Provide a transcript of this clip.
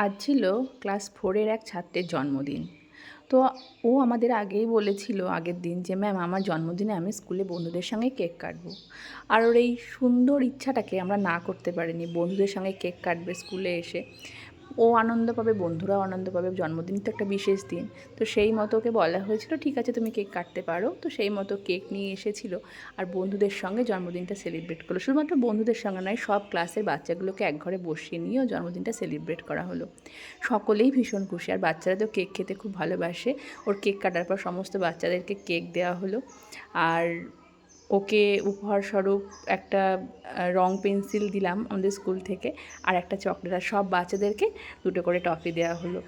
আজ ছিল ক্লাস 4-এর এক ছাত্রের জন্মদিন। তো ও আমাদের আগেই বলেছিল আগের দিন যে ম্যাম আমার জন্মদিনে আমি স্কুলে বন্ধুদের সঙ্গে কেক কাটবো। আর ওর এই সুন্দর ইচ্ছাটাকে আমরা না করতে পারিনি, বন্ধুদের সঙ্গে কেক কাটবে স্কুলে এসে। ও আনন্দ পাবে, বন্ধুরাও আনন্দ পাবে, জন্মদিন তো একটা বিশেষ দিন। তো সেই মতো ওকে বলা হয়েছিল ঠিক আছে তুমি কেক কাটতে পারো। তো সেই মতো কেক নিয়ে এসেছিলো আর বন্ধুদের সঙ্গে জন্মদিনটা সেলিব্রেট করলো। শুধুমাত্র বন্ধুদের সঙ্গে নয়, সব ক্লাসের বাচ্চাগুলোকে এক ঘরে বসিয়ে নিয়েও জন্মদিনটা সেলিব্রেট করা হলো। সকলেই ভীষণ খুশি, আর বাচ্চারা তো কেক খেতে খুব ভালোবাসে। ওর কেক কাটার পর সমস্ত বাচ্চাদেরকে কেক দেওয়া হলো, আর ওকে উপহারস্বরূপ একটা রং পেন্সিল দিলাম আমাদের স্কুল থেকে, আর একটা চকলেট, আর সব বাচ্চাদেরকে 2টো করে টফি দেওয়া হলো।